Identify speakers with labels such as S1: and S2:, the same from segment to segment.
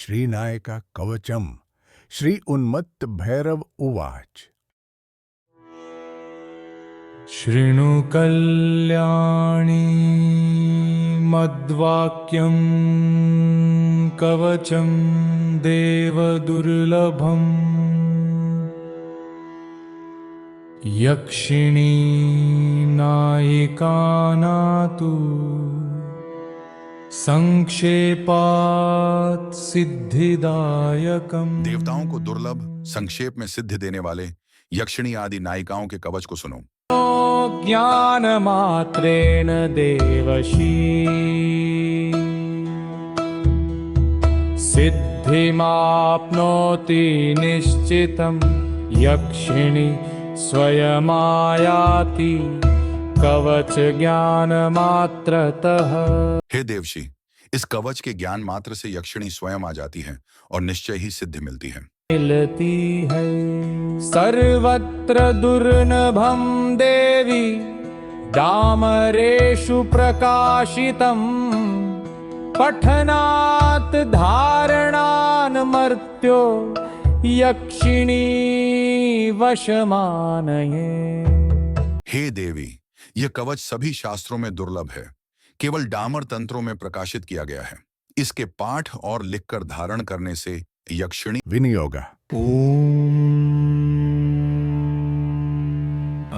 S1: श्रीनायका कवचम श्री उन्मत्त भैरव उवाच।
S2: शृणु कल्याणी मद्वाक्यं कवचं देवदुर्लभम् यक्षिणी नायिकानातु संक्षेपात् सिद्धिदायकम्।
S3: देवताओं को दुर्लभ संक्षेप में सिद्धि देने वाले यक्षिणी आदि नायिकाओं के कवच को सुनो।
S2: ज्ञानमात्रेण देवशी सिद्धिमाप्नोति निश्चितं यक्षिणी स्वयमायाति कवच ज्ञान मात्रतः।
S3: हे देवशी, इस कवच के ज्ञान मात्र से यक्षिणी स्वयं आ जाती है और निश्चय ही सिद्धि मिलती है।
S2: मिलती है सर्वत्र दुर्लभं देवी डामरेषु प्रकाशितं पठनात् धारणान् मर्त्यो यक्षिणी वशमानये।
S3: हे देवी, यह कवच सभी शास्त्रों में दुर्लभ है, केवल डामर तंत्रों में प्रकाशित किया गया है। इसके पाठ और लिखकर धारण करने से यक्षिणी
S1: विनियोगा।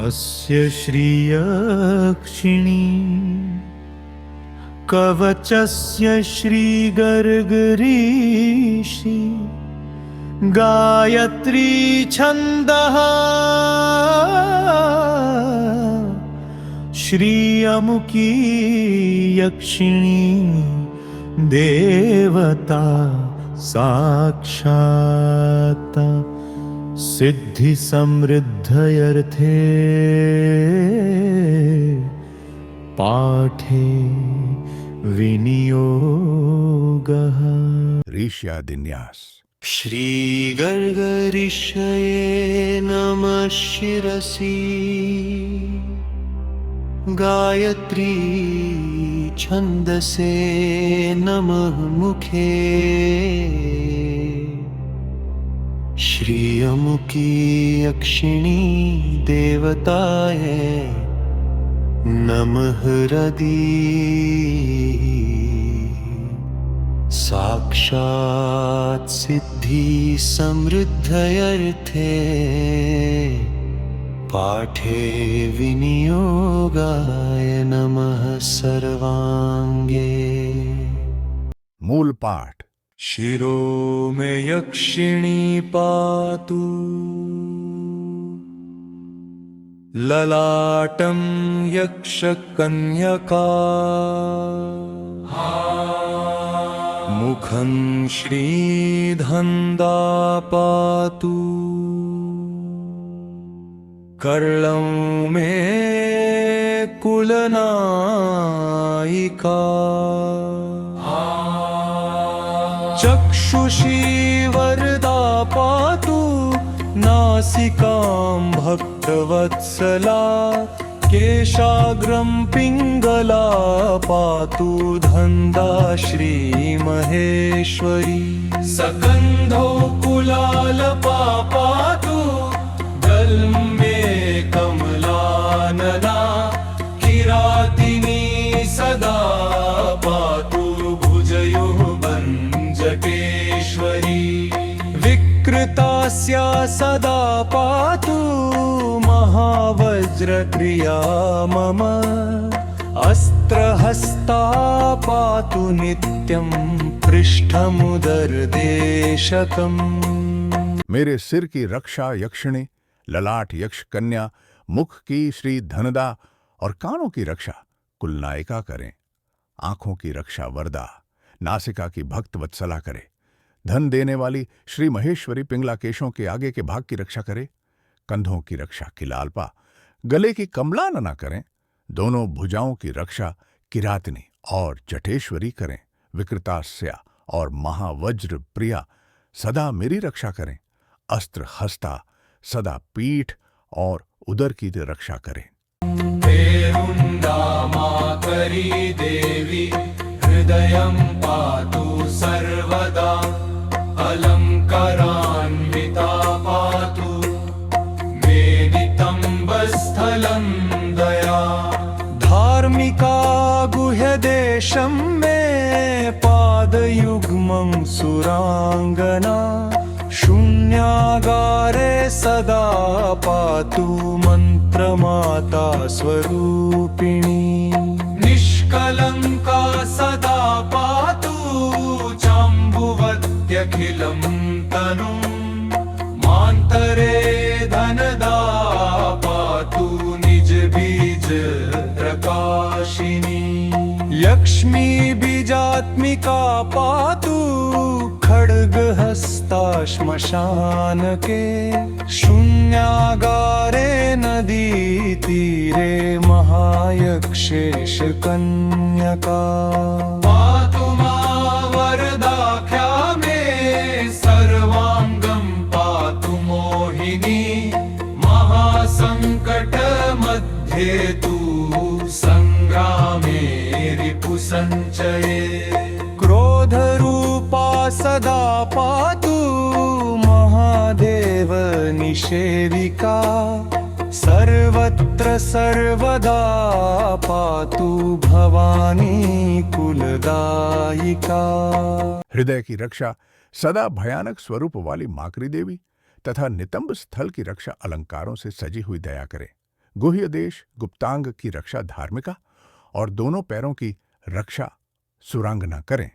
S4: अस्य श्रीयक्षिणी कवचस्य श्रीगर्गरीषि गायत्री छन्दः श्रीअमुकी यक्षिणी देवता साक्षात् सिद्धि समृद्धयर्थे पाठे विनियोगः।
S1: ऋष्यादिन्यास।
S4: श्रीगर्गऋषये नमः शिरसि गायत्री छन्दसे नमः मुखे श्रीअमुकी यक्षिणी देवताये नमः हृदि साक्षात् सिद्धि समृद्धयर्थे पाठे विनियोगाय नमः सर्वांगे।
S1: मूल पाठ।
S2: शिरो मे यक्षिणी पातु ललाटं यक्षकन्यका मुखं श्रीधन्दा पातु कर्णं मे कुलनायिका चक्षुषी वरदा पातु नासिकां भक्तवत्सला केशाग्रं पिङ्गला पातु धन्दा श्रीमहेश्वरी सकन्धो कुलालपा पातु गल्मे कमलानना किरातिनी सदा पातु भुजयोः भञ्जकेश्वरी विकृतास्या सदा पातु महावज्रक्रिया मम अस्त्रहस्ता पातु नित्यं पृष्ठमुदरदेशकम्।
S1: मेरे सिर की रक्षा यक्षिणी, ललाट यक्ष कन्या, मुख की श्री धनदा और कानों की रक्षा कुलनायिका करें। आंखों की रक्षा वरदा, नासिका की भक्त वत्सला करे। धन देने वाली श्री महेश्वरी पिंगला केशों के आगे के भाग की रक्षा करे। कंधों की रक्षा किलाल्पा, गले की कमलानना करें। दोनों भुजाओं की रक्षा किरातिनी और जटेश्वरी करें। विकृतास्या और महावज्र प्रिया सदा मेरी रक्षा करें। अस्त्र हस्ता सदा पीठ और उदर की रक्षा करें।
S2: देवी हृदयं पातु सर्वदा सुराङ्गना शून्यागारे सदा पातु मन्त्रमाता स्वरूपिणी निष्कलङ्का सदा पातु चाम्बुवत्यखिलं तनुं मान्तरे धनदा पातु निजबीज प्रकाशिनी लक्ष्मी बीजात्मिका पातु खड्गहस्ता श्मशान के शून्यागारे नदी तीरे महायक्षेश कन्यका पातु मां वरदाख्या मे सर्वाङ्गं पातु मोहिनी महासङ्कट मध्ये तु सङ्ग्रामे रिपुसञ्चये क्रोधरूपा सदा पातु महादेव निषेविका सर्वत्र सर्वदा पातु भवानी कुलदायिका।
S1: हृदय की रक्षा सदा भयानक स्वरूप वाली माकरी देवी तथा नितंब स्थल की रक्षा अलंकारों से सजी हुई दया करे। गुह्य देश गुप्तांग की रक्षा धार्मिका और दोनों पैरों की रक्षा सुरांगना करें।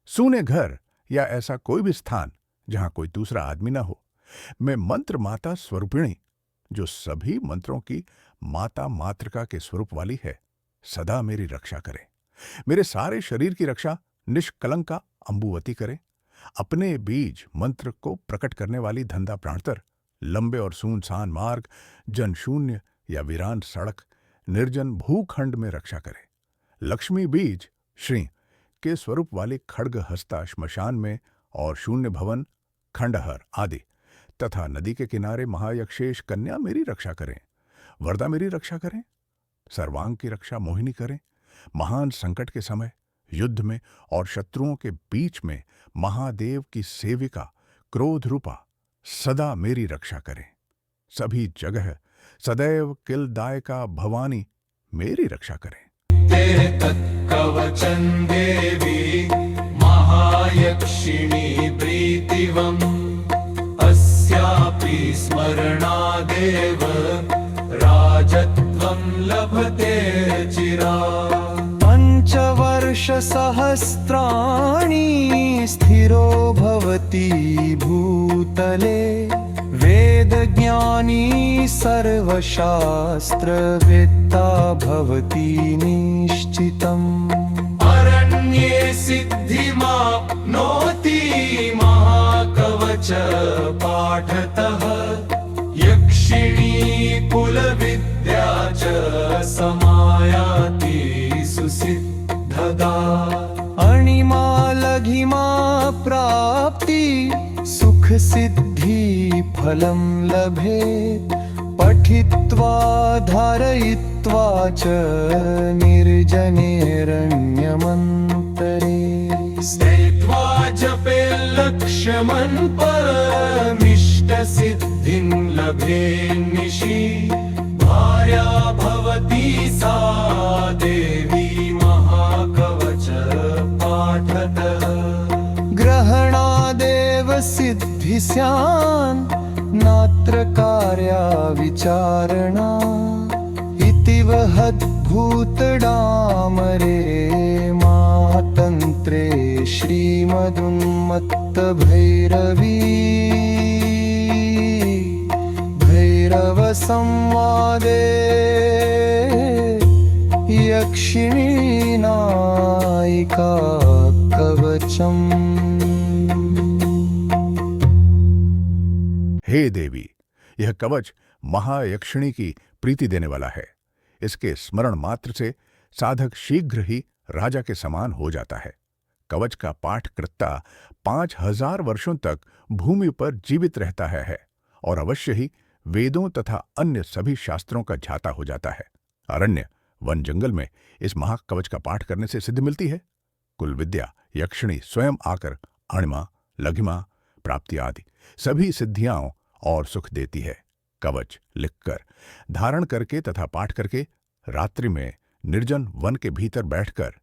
S1: सूने घर या ऐसा कोई भी स्थान जहां कोई दूसरा आदमी न हो, मैं मंत्र माता स्वरूपिणी जो सभी मंत्रों की माता मातृका के स्वरूप वाली है, सदा मेरी रक्षा करे। मेरे सारे शरीर की रक्षा निष्कलंका अंबुवती करे। अपने बीज मंत्र को प्रकट करने वाली धंधा प्राणतर लंबे और सुनसान मार्ग, जनशून्य या वीरान सड़क, निर्जन भूखंड में रक्षा करे। लक्ष्मी बीज श्री के स्वरूप वाले खड्ग हस्ता श्मशान में और शून्य भवन खंडहर आदि तथा नदी के किनारे महायक्षेश कन्या मेरी रक्षा करें। वरदा मेरी रक्षा करें। सर्वांग की रक्षा मोहिनी करें। महान संकट के समय युद्ध में और शत्रुओं के बीच में महादेव की सेविका क्रोध रूपा सदा मेरी रक्षा करें। सभी जगह सदैव किलदायका भवानी मेरी रक्षा करें।
S2: ते तत्कवचं देवी महायक्षिणी प्रीतिवम् अस्यापि स्मरणादेव राजत्वं लभते चिरात्। पंचवर्षसहस्राणि स्थिरो भवति भूतले वेदज्ञानी सर्वशास्त्रवेत्ता भवति निश्चितम्। अरण्ये सिद्धिमाप्नोति महाकवच पाठतः यक्षिणी कुलविद्या च समायाति सुसिद्धदा। अणिमा लघिमा प्राप्ति सुख सिद्धि फलं लभेत्। पठित्वा धारयित्वा च निर्जनेरण्यमन्तरे स्थित्वा जपे लक्ष्मन् परमिष्टसिद्धिं लभे निशि। भार्या भवति सा देवी महाकवच पाठतः। ग्रहणादेव सिद्धि स्यान् नात्र कार्या विचारणा। इति वहद्भूतडामरे मातन्त्रे श्रीमदुन्मत्तभैरवी भैरवसंवादे यक्षिणी नायिका कवचम्।
S1: हे देवी, यह कवच महायक्षिणी की प्रीति देने वाला है। इसके स्मरण मात्र से साधक शीघ्र ही राजा के समान हो जाता है। कवच का पाठ कृत्ता 5000 वर्षों तक भूमि पर जीवित रहता है और अवश्य ही वेदों तथा अन्य सभी शास्त्रों का झाता हो जाता है। अरण्य वन जंगल में इस महाकवच का पाठ करने से सिद्धि मिलती है। कुल विद्या यक्षिणी स्वयं आकर अणिमा लघिमा प्राप्ति आदि सभी सिद्धियां और सुख देती है। कवच लिखकर धारण करके तथा पाठ करके रात्रि में निर्जन वन के भीतर बैठकर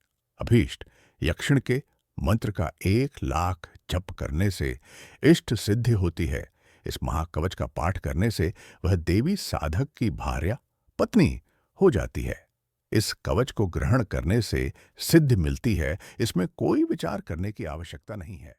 S1: अभीष्ट यक्षिण के मंत्र का 1,00,000 जप करने से इष्ट सिद्धि होती है। इस महाकवच का पाठ करने से वह देवी साधक की भार्या पत्नी हो जाती है। इस कवच को ग्रहण करने से सिद्धि मिलती है, इसमें कोई विचार करने की आवश्यकता नहीं है।